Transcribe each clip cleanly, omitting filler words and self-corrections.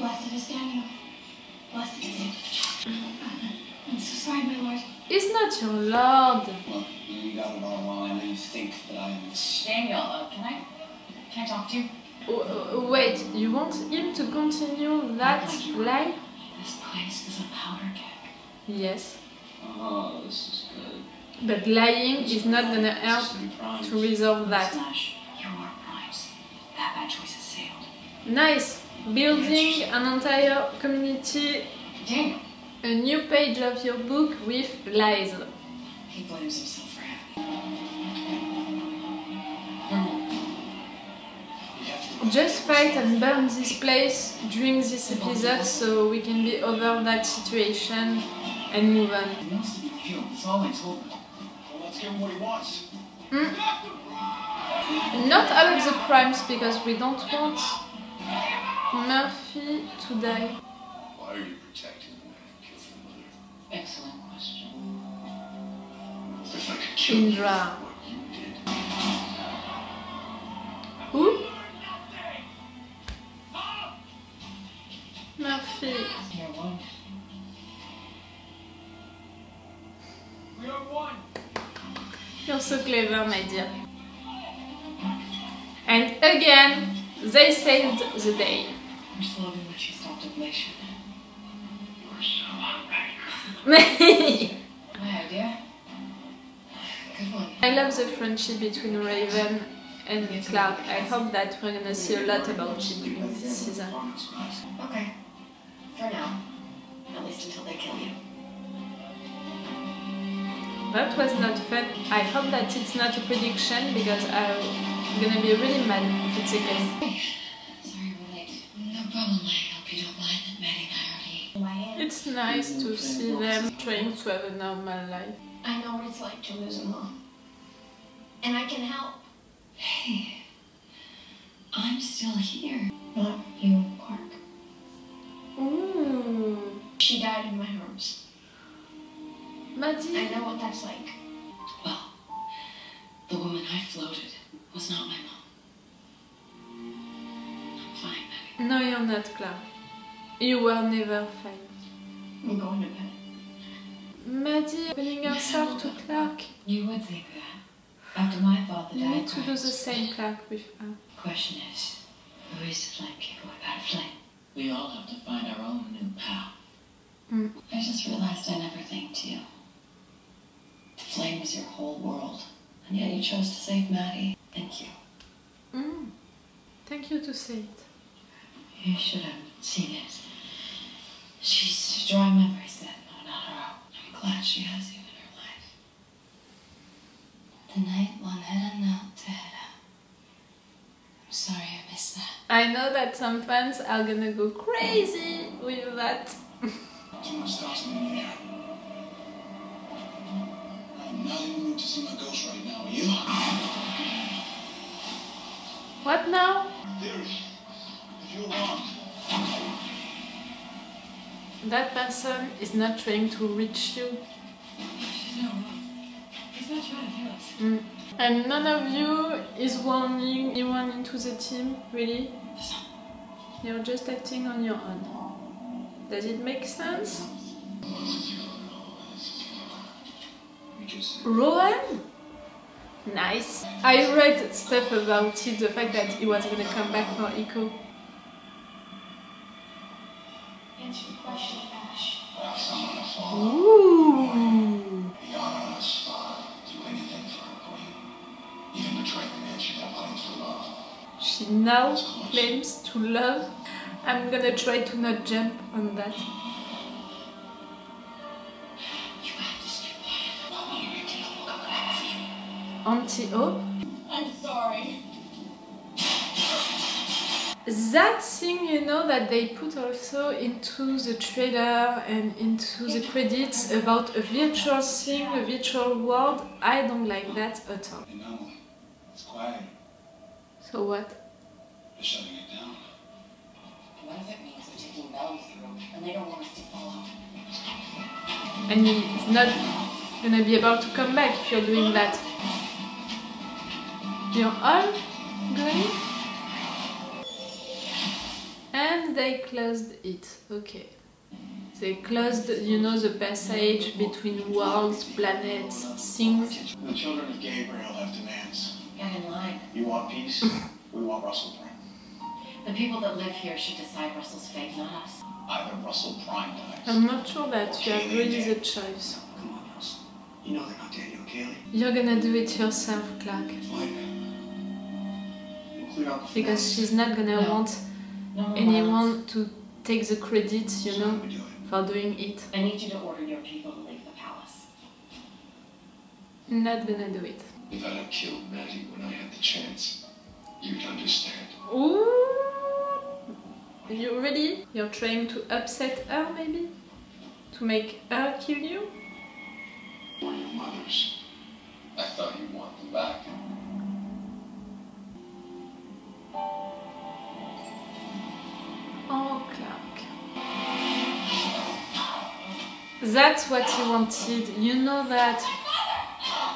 Blessed is Daniel. Blessed is it. I'm so sorry, my lord. It's not your lord. Look, you got it all wrong. I know you think that I am this. Daniel, can I talk to you? Wait, you want him to continue that lie? This place is a powder keg. Yes. Oh, this is good. But lying is not gonna help to resolve that. Slash, your primes. That bad choice is sailed. Nice! Building an entire community, Daniel. a new page of your book with lies. He blames himself for having. Just fight and burn this place during this episode so we can be over that situation and move on. He wants to be killed. That's all I told him. Well, let's give him what he wants. Not all of the primes because we don't want Murphy to die. Why are you protecting the man who killed your mother? Excellent question. If I could kill Indra. you for what you did. Who? Murphy. You're one. We are one. You're so clever, my dear. And again, they saved the day. We're slowly when she stopped ablation. You are so right. My idea? Good one. I love the friendship between Raven and Clark. I hope that we're gonna see a lot about it during this season. Okay. For now. At least until they kill you. That was not fun. I hope that it's not a prediction because I'm gonna be really mad if it's the case. Hey. Sorry we're late. No problem. I hope you don't mind that Maddie and I already... It's nice to see them trying to have a normal life. I know what it's like to lose a mom. And I can help. Hey. I'm still here. Not you, Clark. Ooh. She died in my arms. I Maddie. know what that's like. Well, the woman I floated was not my mom. I'm fine, Maddie. No, you're not, Clark. You were never fine. I'm going to bed. Maddie opening herself to Clark. You would think that. After my father You died, need to do the same, Clark, with her. question is, who is to blame people without a flame? We all have to find our own new pal. I just realized I never thanked you. The flame was your whole world, and yet you chose to save Maddie. Thank you. Thank you to say it. You should have seen it. She's drawing memories that no, not her own. I'm glad she has you in her life. The night one had a note to head out. I'm sorry I missed that. I know that some fans are gonna go crazy with that. Too much thoughts in the air. I'm not in the mood to see my ghost right now. Are you? What now? Theory. If you're wrong. That person is not trying to reach you. No, he's not trying to kill us. And none of you is warning anyone into the team, really? You're just acting on your own. Does it make sense? Rowan? Nice. I read stuff about it, the fact that he was gonna come back for Echo. Answer the question, Ash. Someone to follow. Ooh. Beyond us, do anything for her queen. Even betray the man she now claims to love. She now claims to love. I'm gonna try to not jump on that. You have to stay quiet. I'll be your deal. We'll come back for you. Anti-hope. I'm sorry. That thing, you know, that they put also into the trailer and into the credits about a virtual thing, a virtual world, I don't like that at all. Hey, Emily, it's quiet. So what? They're shutting it down. What if it means they're taking Bellamy through and they don't want us to follow? And he's not gonna be able to come back if you're doing that. You're all going? And they closed it, okay. They closed, you know, the passage between worlds, planets, things. The children of Gabriel have demands. Get in line. You want peace? We want Russell Prime. The people that live here should decide Russell's fate, not us. Either Russell Prime dies. I'm not sure that you have really the choice. Come on, Russell. You know they're not Daniel Kaylee. You're gonna do it yourself, Clark. Fine. We'll clear out the Because she's not gonna want anyone to take the credit, you know, for doing it. I need you to order your people to leave the palace. Not gonna do it. If I had killed Maddie when I had the chance, you'd understand. Ooh! You ready? You're trying to upset her, maybe? To make her kill you? Or your mothers. I thought you'd want them back. Oh, Clark. That's what he wanted. You know that.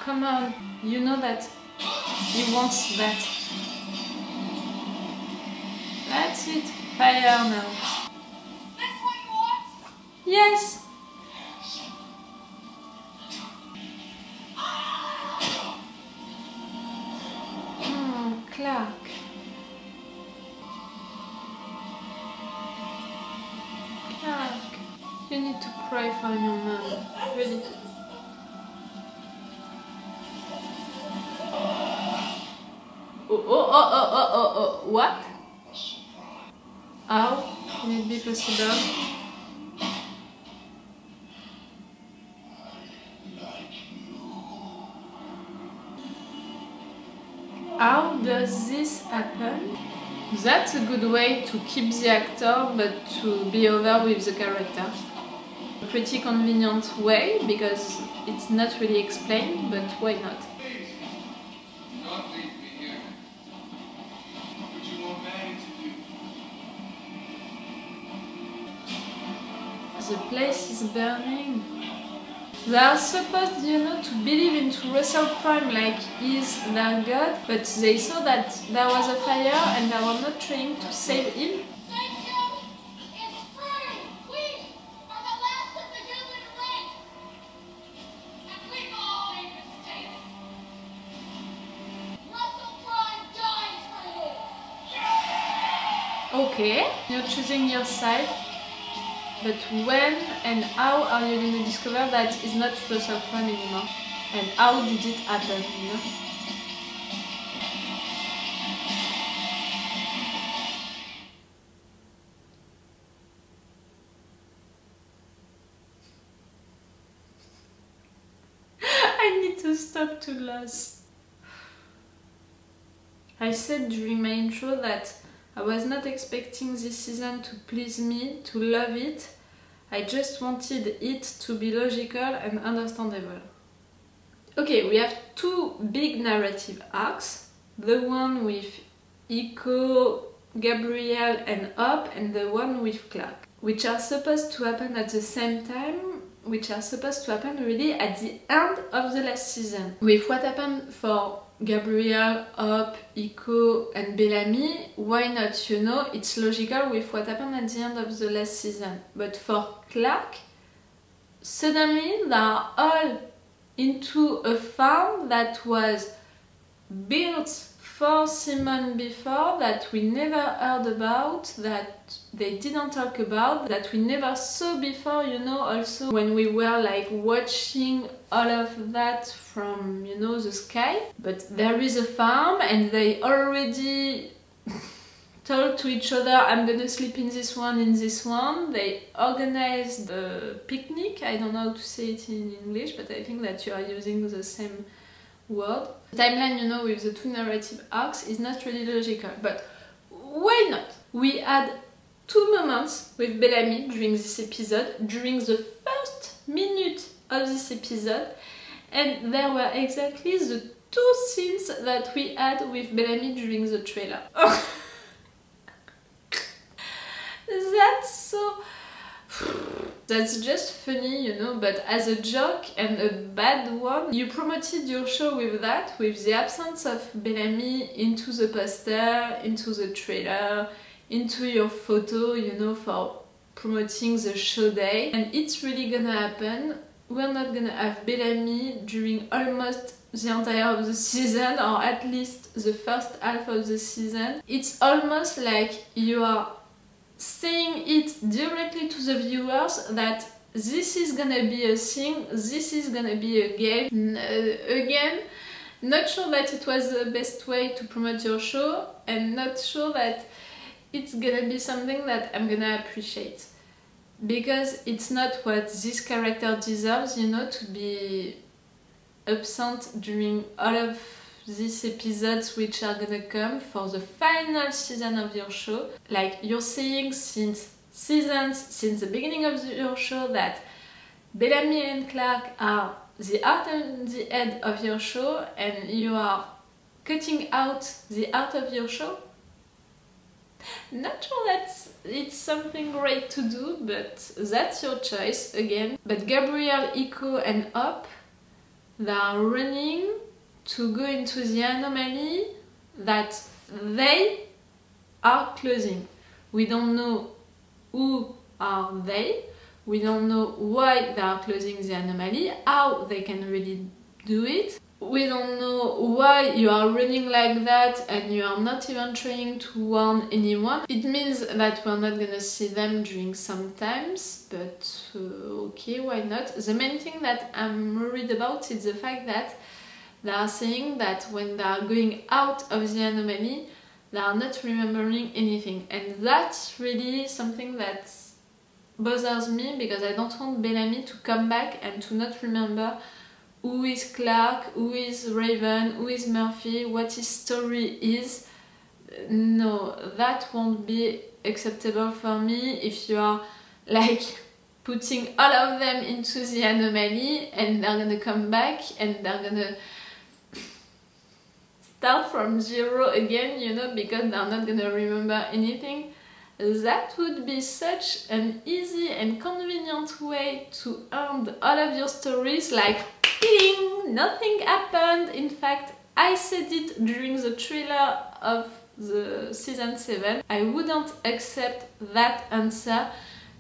Come on. You know that he wants that. That's it. Fire now. Yes. Clark. Clark. You need to pray for your mom. Really. Oh. What? How can it be possible? How does this happen? That's a good way to keep the actor but to be over with the character. A pretty convenient way because it's not really explained, but why not? The place is burning. They are supposed, you know, to believe into Russell Prime like he's their god, but they saw that there was a fire and they were not trying to save him. Okay, you're choosing your side. But when and how are you going to discover that it's not Russell Prime anymore? And how did it happen, you know? I need to stop to gloss. I said during my intro that I was not expecting this season to please me, to love it. I just wanted it to be logical and understandable. Okay, we have two big narrative arcs. The one with Iko, Gabriel and Hope, and the one with Clark, which are supposed to happen at the same time, which are supposed to happen really at the end of the last season. With what happened for Gabriel, Hope, Iko and Bellamy, why not, you know, it's logical with what happened at the end of the last season. But for Clark, suddenly they are all into a farm that was built for Simon before, that we never heard about, that they didn't talk about, that we never saw before, you know, also when we were like watching all of that from, you know, the sky. But there is a farm and they already told to each other, I'm gonna sleep in this one. They organized a picnic. I don't know how to say it in English, but I think that you are using the same word. The timeline, you know, with the two narrative arcs is not really logical, but why not? We had two moments with Bellamy during this episode, during the first minute of this episode, and there were exactly the two scenes that we had with Bellamy during the trailer. That's so... That's just funny, you know, but as a joke and a bad one, you promoted your show with that, with the absence of Bellamy into the poster, into the trailer, into your photo, you know, for promoting the show day. And it's really gonna happen. We're not gonna have Bellamy during almost the entire of the season, or at least the first half of the season. It's almost like you are saying it directly to the viewers that this is gonna be a thing, this is gonna be a game. Again, not sure that it was the best way to promote your show, and not sure that it's gonna be something that I'm gonna appreciate. Because it's not what this character deserves, you know, to be absent during all of these episodes which are gonna come for the final season of your show. Like, you're saying since the beginning of your show that Bellamy and Clarke are the heart and the head of your show, and you are cutting out the heart of your show. Not sure that it's something great to do, but that's your choice again. But Gabriel, Iko and Hope, they are running to go into the anomaly that they are closing. We don't know who are they, we don't know why they are closing the anomaly, how they can really do it. We don't know why you are running like that and you are not even trying to warn anyone. It means that we're not gonna see them during some times, but okay, why not? The main thing that I'm worried about is the fact that they are saying that when they are going out of the anomaly, they are not remembering anything. And that's really something that bothers me, because I don't want Bellamy to come back and to not remember who is Clarke, who is Raven, who is Murphy, what his story is. No, that won't be acceptable for me if you are like putting all of them into the anomaly and they're gonna come back and they're gonna start from zero again, you know, because they're not gonna remember anything. That would be such an easy and convenient way to end all of your stories, like, ding, nothing happened. In fact, I said it during the trailer of the season 7. I wouldn't accept that answer.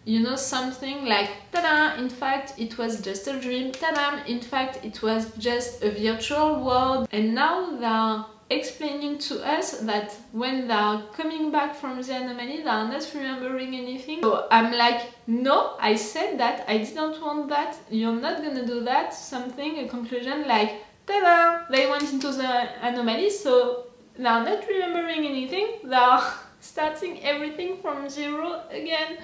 You know, something like, ta-da, in fact, it was just a dream. Ta-da, in fact, it was just a virtual world. And now they're explaining to us that when they are coming back from the anomaly, they are not remembering anything. So I'm like, no, I said that, I didn't want that, you're not gonna do that. Something, a conclusion like, ta-da, they went into the anomaly, so they are not remembering anything, they are starting everything from zero again.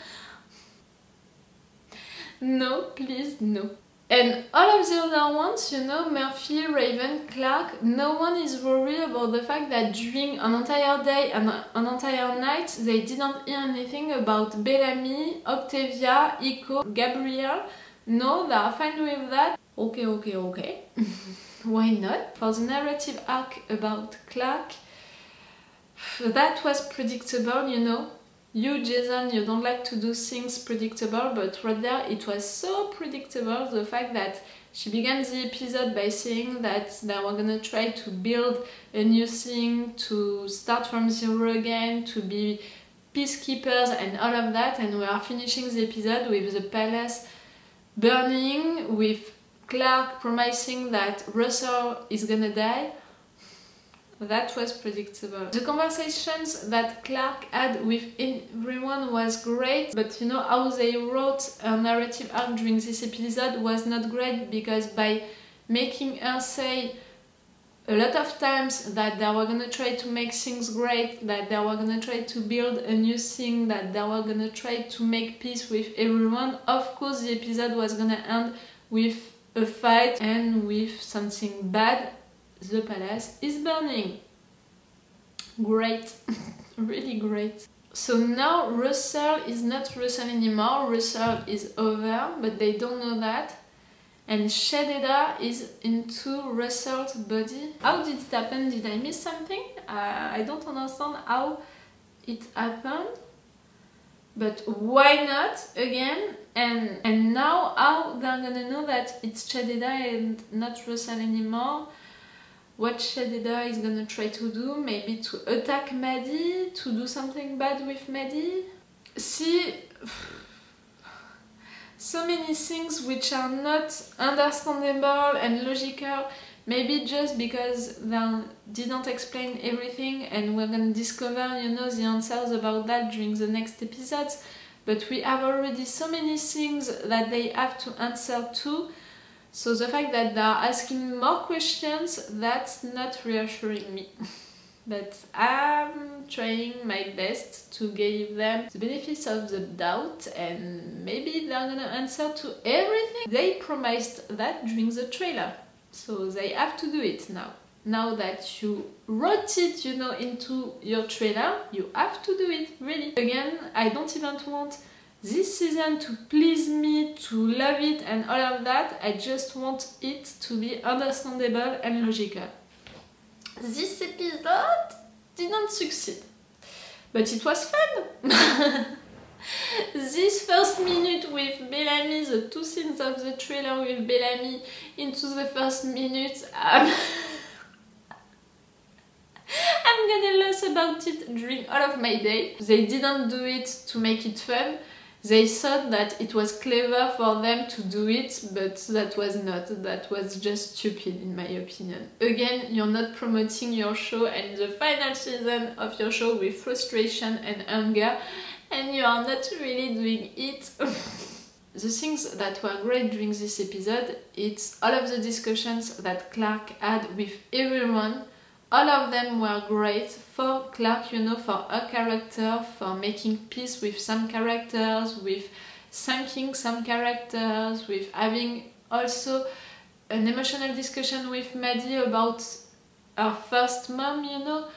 No, please, no. And all of the other ones, you know, Murphy, Raven, Clarke, no one is worried about the fact that during an entire day and an entire night they didn't hear anything about Bellamy, Octavia, Iko, Gabriel. No, they are fine with that. Okay. Why not? For the narrative arc about Clarke, that was predictable, you know. You, Jason, you don't like to do things predictable, but right there it was so predictable, the fact that she began the episode by saying that they were gonna try to build a new thing, to start from zero again, to be peacekeepers and all of that, and we are finishing the episode with the palace burning, with Clarke promising that Russell is gonna die. That was predictable. The conversations that Clarke had with everyone was great, but you know how they wrote a narrative arc during this episode was not great, because by making her say a lot of times that they were gonna try to make things great, that they were gonna try to build a new thing, that they were gonna try to make peace with everyone, of course the episode was gonna end with a fight and with something bad. The palace is burning. Great. Really great. So now Russell is not Russell anymore. Russell is over, but they don't know that. And Shadeda is into Russell's body. How did it happen? Did I miss something? I don't understand how it happened. But why not again? And now how they're gonna know that it's Shadeda and not Russell anymore? what Shadida is gonna try to do, maybe to attack Maddie, to do something bad with Maddie. See, so many things which are not understandable and logical, maybe just because they didn't explain everything, and we're gonna discover, you know, the answers about that during the next episodes. But we have already so many things that they have to answer to. So the fact that they are asking more questions, that's not reassuring me. But I'm trying my best to give them the benefits of the doubt, and maybe they're gonna answer to everything. They promised that during the trailer, so they have to do it now. Now that you wrote it, you know, into your trailer, you have to do it, really. Again, I don't even want this season to please me, to love it and all of that. I just want it to be understandable and logical. This episode didn't succeed, but it was fun. This first minute with Bellamy, the two scenes of the trailer with Bellamy into the first minute, I'm gonna lose about it during all of my day. They didn't do it to make it fun. They thought that it was clever for them to do it, but that was not. That was just stupid in my opinion. Again, you're not promoting your show and the final season of your show with frustration and anger, and you are not really doing it. The things that were great during this episode, it's all of the discussions that Clarke had with everyone. All of them were great for Clarke, you know, for her character, for making peace with some characters, with thanking some characters, with having also an emotional discussion with Maddie about her first mom, you know.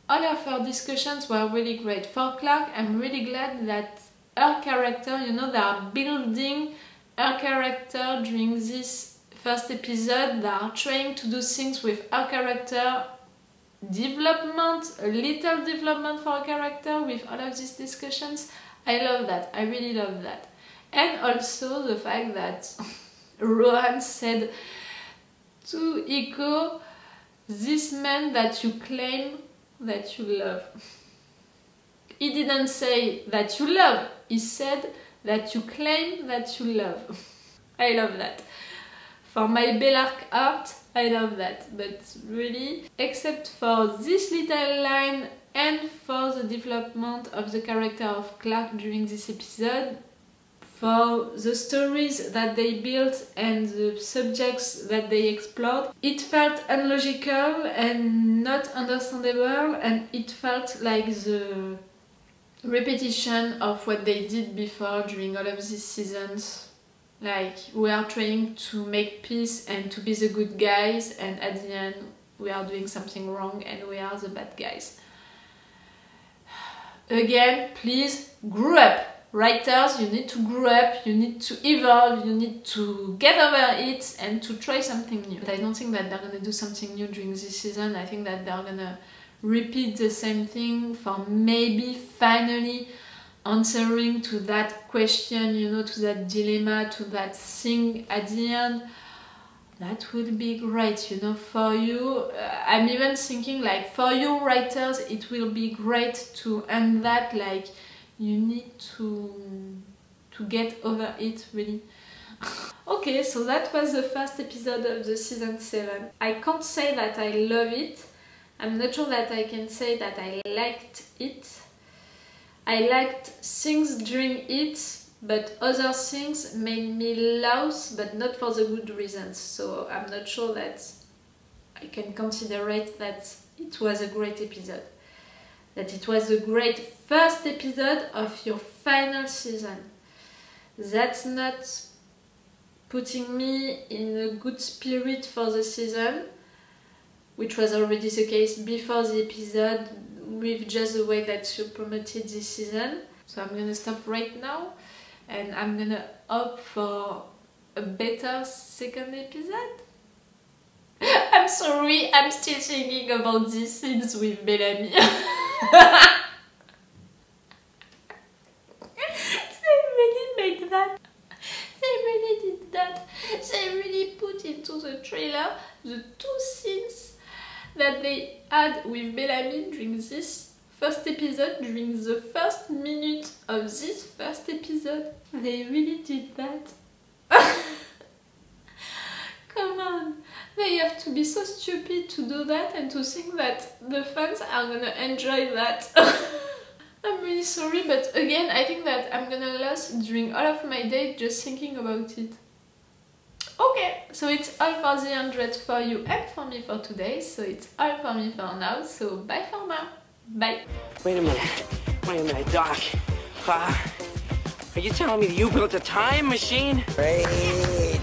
All of her discussions were really great. For Clarke, I'm really glad that her character, you know, they are building her character during this first episode. They are trying to do things with her character. Development, a little development for a character with all of these discussions. I love that. I really love that. And also the fact that Rohan said to Iko, this man that you claim that you love. He didn't say that you love, he said that you claim that you love. I love that. For my Bellarke art, I love that, but really, except for this little line and for the development of the character of Clarke during this episode, for the stories that they built and the subjects that they explored, it felt unlogical and not understandable, and it felt like the repetition of what they did before during all of these seasons. Like, we are trying to make peace and to be the good guys, and at the end we are doing something wrong and we are the bad guys. Again, please grow up. Writers, you need to grow up, you need to evolve, you need to get over it and to try something new. But I don't think that they're gonna do something new during this season. I think that they're gonna repeat the same thing for maybe finally answering to that question, you know, to that dilemma, to that thing at the end. That would be great, you know, for you. I'm even thinking, like, for you writers, it will be great to end that, like, you need to get over it, really. Okay, so that was the first episode of the season 7. I can't say that I love it. I'm not sure that I can say that I liked it. I liked things during it, but other things made me lost, but not for the good reasons. So I'm not sure that I can consider it that it was a great episode. That it was a great first episode of your final season. That's not putting me in a good spirit for the season, which was already the case before the episode, with just the way that you promoted this season. So I'm gonna stop right now and I'm gonna opt for a better second episode. I'm sorry, I'm still thinking about these scenes with Bellamy. They really made that. They really did that. They really put into the trailer the two scenes that they had with Bellamy during this first episode, during the first minute of this first episode. They really did that. Come on, they have to be so stupid to do that and to think that the fans are gonna enjoy that. I'm really sorry, but again, I think that I'm gonna lose during all of my day just thinking about it. Okay, so it's all for the 100 for you and for me for today, so it's all for me for now, so bye for now. Bye. Wait a minute, Doc. Are you telling me that you built a time machine? Hey.